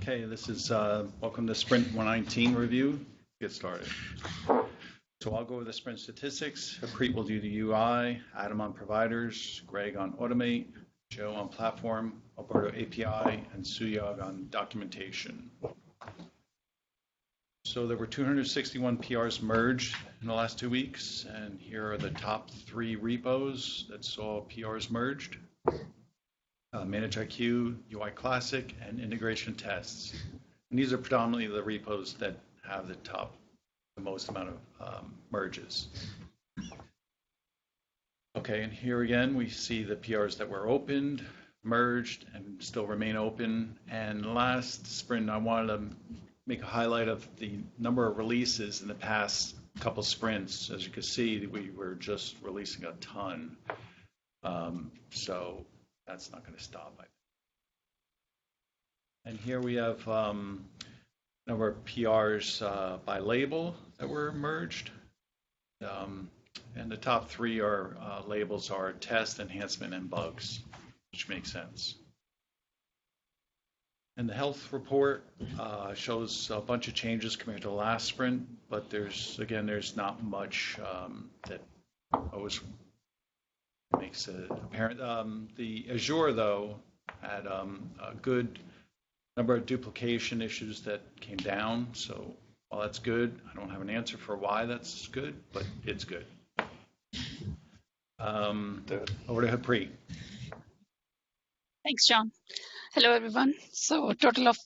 Okay, this is welcome to Sprint 119 review. Get started. So I'll go over the Sprint statistics. Harpreet will do the UI, Adam on providers, Greg on automate, Joe on platform, Alberto API, and Suyog on documentation. So there were 261 PRs merged in the last 2 weeks, and here are the top 3 repos that saw PRs merged. ManageIQ, UI Classic, and integration tests. And these are predominantly the repos that have the most amount of merges. Okay, and here again, we see the PRs that were opened, merged, and still remain open. And last sprint, I wanted to make a highlight of the number of releases in the past couple sprints. As you can see, we were just releasing a ton. So that's not going to stop. And here we have number of PRs by label that were merged. And the top 3 labels are test, enhancement, and bugs, which makes sense. And the health report shows a bunch of changes compared to the last sprint, but there's not much that always makes it apparent. The Azure, though, had a good number of duplication issues that came down. So while that's good, I don't have an answer for why that's good, but it's good. Over to Harpreet. Thanks, John. Hello, everyone. So total of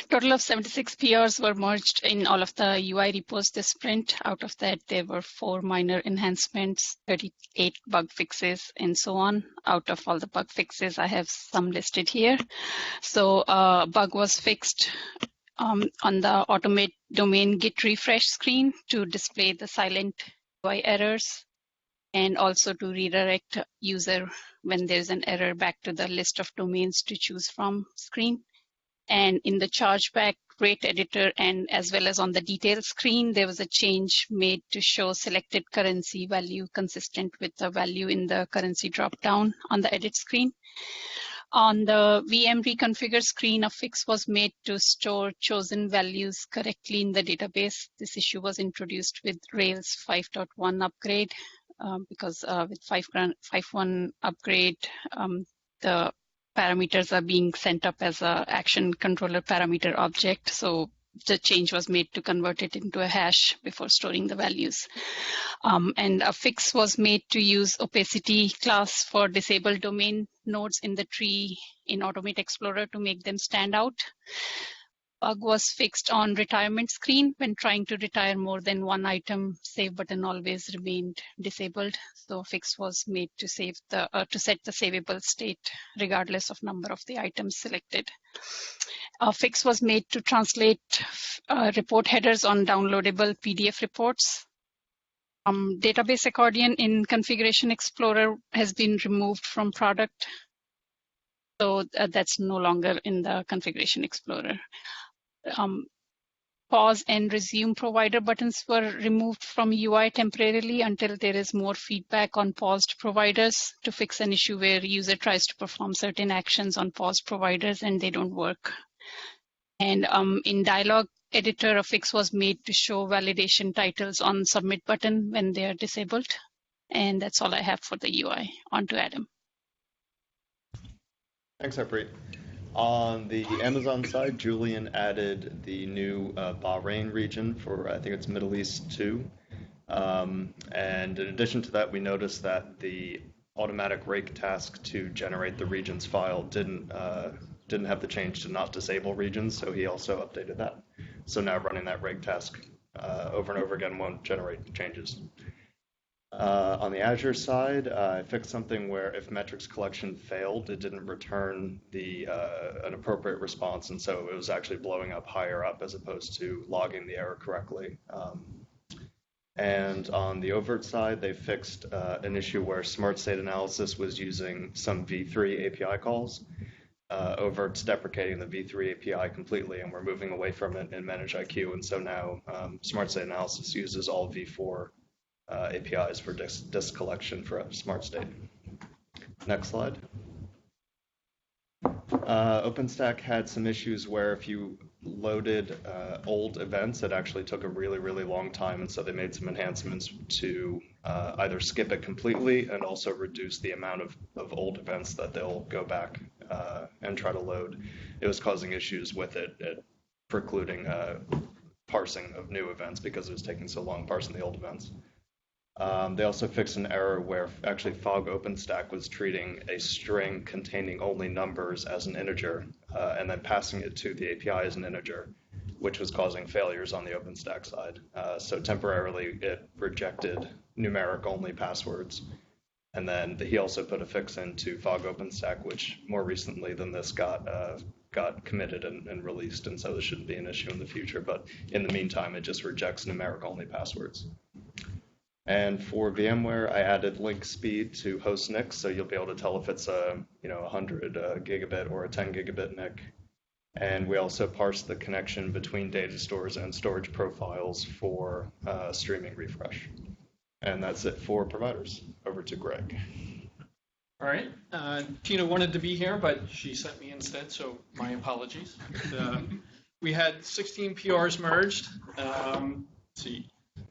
total of 76 PRs were merged in all of the UI repos this sprint. Out of that, there were 4 minor enhancements, 38 bug fixes, and so on. Out of all the bug fixes, I have some listed here. So bug was fixed on the automate domain git refresh screen to display the silent UI errors, and also to redirect user when there's an error back to the list of domains to choose from screen. And in the chargeback rate editor and as well as on the details screen, there was a change made to show selected currency value consistent with the value in the currency dropdown on the edit screen. On the VM reconfigure screen, a fix was made to store chosen values correctly in the database. This issue was introduced with Rails 5.1 upgrade. Because with 5.1 upgrade, the parameters are being sent up as a action controller parameter object. So the change was made to convert it into a hash before storing the values. And a fix was made to use opacity class for disabled domain nodes in the tree in Automate Explorer to make them stand out. Bug was fixed on retirement screen when trying to retire more than one item. Save button always remained disabled. So a fix was made to set the savable state regardless of number of the items selected. A fix was made to translate report headers on downloadable PDF reports. Database accordion in Configuration Explorer has been removed from product. So that's no longer in the Configuration Explorer. Pause and resume provider buttons were removed from UI temporarily until there is more feedback on paused providers to fix an issue where user tries to perform certain actions on paused providers and they don't work. And in dialog editor, a fix was made to show validation titles on submit button when they are disabled. And that's all I have for the UI. On to Adam. Thanks, Harpreet. On the Amazon side, Julian added the new Bahrain region for, I think it's Middle East 2. And in addition to that, we noticed that the automatic rake task to generate the regions file didn't have the change to not disable regions, so he also updated that. So now running that rake task over and over again won't generate changes. On the Azure side, I fixed something where if metrics collection failed, it didn't return an appropriate response, and so it was actually blowing up higher up as opposed to logging the error correctly. And on the overt side, they fixed an issue where smart state analysis was using some V3 API calls. Overt's deprecating the V3 API completely, and we're moving away from it in ManageIQ, and so now smart state analysis uses all V4 APIs for disk collection for a smart state. Next slide. OpenStack had some issues where if you loaded old events, it actually took a really, really long time, and so they made some enhancements to either skip it completely and also reduce the amount of old events that they'll go back and try to load. It was causing issues with it precluding parsing of new events because it was taking so long parsing the old events. They also fixed an error where actually Fog OpenStack was treating a string containing only numbers as an integer and then passing it to the API as an integer, which was causing failures on the OpenStack side. So temporarily it rejected numeric only passwords. And then he also put a fix into Fog OpenStack, which more recently than this got committed and released, and so this shouldn't be an issue in the future. But in the meantime, it just rejects numeric only passwords. And for VMware, I added link speed to host NICs, so you'll be able to tell if it's a 100 gigabit or a 10 gigabit NIC. And we also parsed the connection between data stores and storage profiles for streaming refresh. And that's it for providers. Over to Greg. All right. Tina wanted to be here, but she sent me instead, so my apologies. We had 16 PRs merged. Let's see.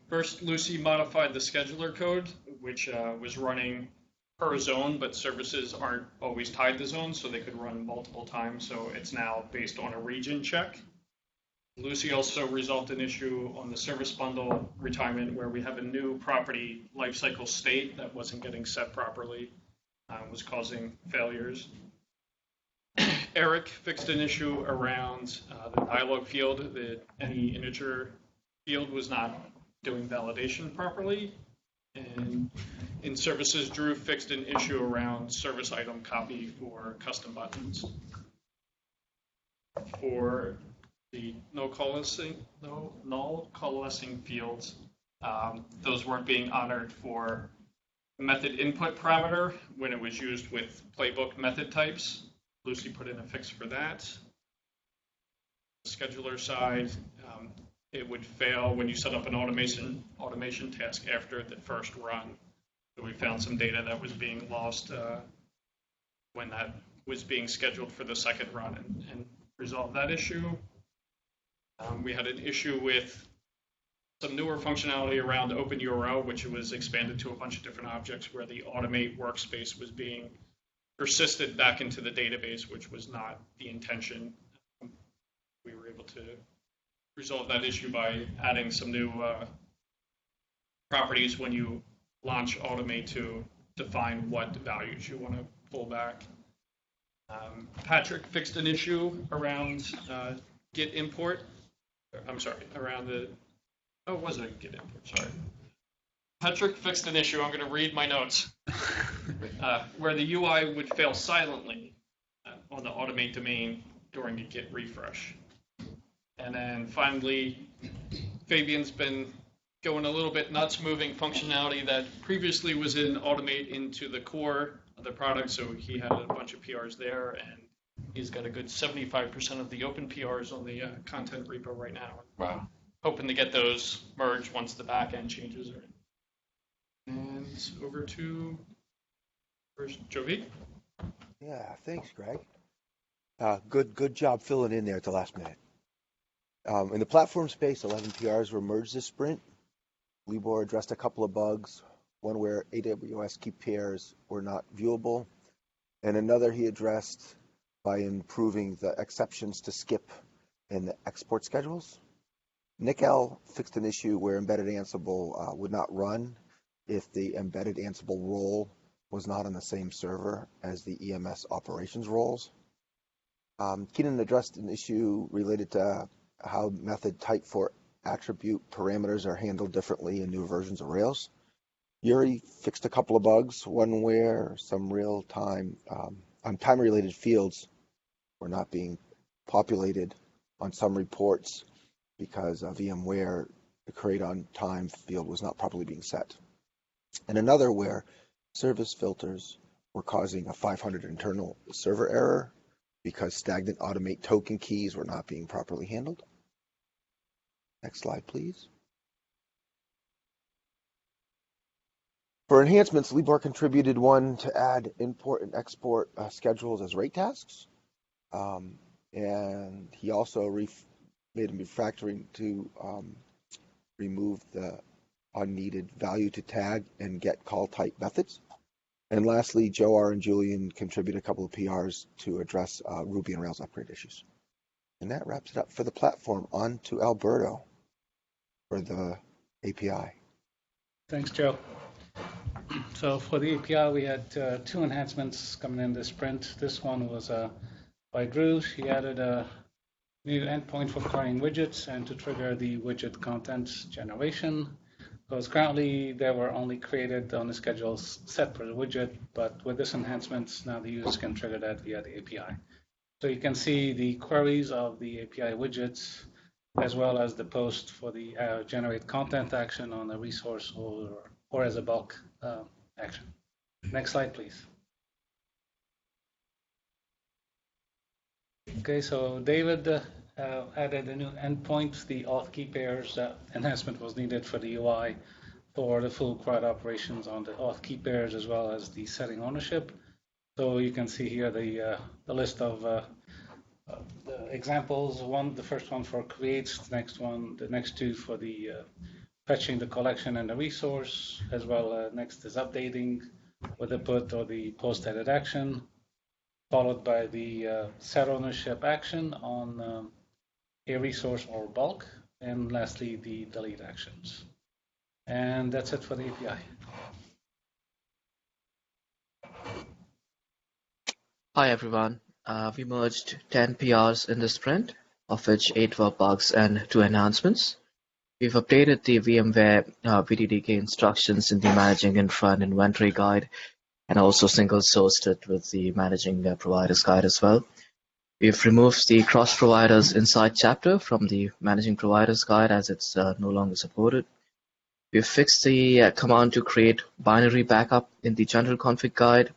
First, Lucy modified the scheduler code, which was running per zone, but services aren't always tied to zones, so they could run multiple times. So it's now based on a region check. Lucy also resolved an issue on the service bundle retirement where we have a new property lifecycle state that wasn't getting set properly, was causing failures. Eric fixed an issue around the dialog field. Any integer field was not doing validation properly. And in services, Drew fixed an issue around service item copy for custom buttons. For the null coalescing fields, those weren't being honored for method input parameter when it was used with playbook method types. Lucy put in a fix for that. Scheduler side, it would fail when you set up an automation task after the first run. So we found some data that was being lost when that was being scheduled for the second run and resolved that issue. We had an issue with some newer functionality around OpenURL, which was expanded to a bunch of different objects where the automate workspace was being persisted back into the database, which was not the intention. We were able to resolve that issue by adding some new properties when you launch Automate to define what values you want to pull back. Patrick fixed an issue around Git import. I'm sorry, around the, oh, it was a Git import, sorry. Patrick fixed an issue, I'm going to read my notes, where the UI would fail silently on the Automate domain during a Git refresh. And then finally, Fabian's been going a little bit nuts, moving functionality that previously was in Automate into the core of the product. So he had a bunch of PRs there, and he's got a good 75% of the open PRs on the content repo right now. Wow. Hoping to get those merged once the back end changes are in. And over to Jovi. Yeah, thanks, Greg. Good job filling in there at the last minute. In the platform space, 11 PRs were merged this sprint. Libor addressed a couple of bugs, one where AWS key pairs were not viewable, and another he addressed by improving the exceptions to skip in the export schedules. Nickel fixed an issue where embedded Ansible would not run if the embedded Ansible role was not on the same server as the EMS operations roles. Keenan addressed an issue related to how method type for attribute parameters are handled differently in new versions of Rails. Yuri fixed a couple of bugs, one where some real-time time-related fields were not being populated on some reports because VMware, the create on time field was not properly being set. And another where service filters were causing a 500 internal server error because stagnant automate token keys were not being properly handled. Next slide, please. For enhancements, Libor contributed one to add import and export schedules as rate tasks. And he also made a refactoring to remove the unneeded value to tag and get call type methods. And lastly, Joe R. and Julian contributed a couple of PRs to address Ruby on Rails upgrade issues. And that wraps it up for the platform. On to Alberto for the API. Thanks, Joe. So for the API, we had two enhancements coming in this sprint. This one was by Grare. He added a new endpoint for querying widgets and to trigger the widget content generation. Because currently they were only created on the schedule set per widget, but with this enhancement, now the users can trigger that via the API. So you can see the queries of the API widgets, as well as the post for the generate content action on a resource or as a bulk action. Next slide, please. Okay, so David added a new endpoint. The auth key pairs enhancement was needed for the UI for the full CRUD operations on the auth key pairs as well as the setting ownership. So you can see here the list of the examples. The first one for creates, the next two for the fetching the collection and the resource, as well. Next is updating with the put or the post edit action, followed by the set ownership action on a resource or bulk, and lastly the delete actions. And that's it for the API. Hi everyone. We merged 10 PRs in this sprint, of which 8 were bugs and 2 enhancements. We've updated the VMware VDDK instructions in the Managing Infra and Inventory guide, and also single-sourced it with the Managing Providers guide as well. We've removed the cross-providers inside chapter from the Managing Providers guide as it's no longer supported. We've fixed the command to create binary backup in the general config guide.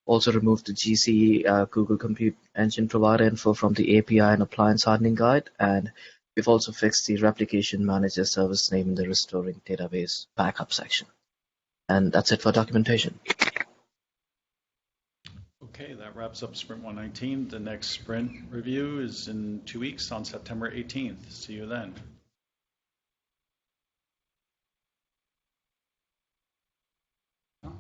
Also removed the GCE Google Compute Engine provider info from the API and appliance hardening guide, and we've also fixed the replication manager service name in the restoring database backup section. And that's it for documentation. Okay, that wraps up Sprint 119. The next sprint review is in 2 weeks on September 18th. See you then. Oh.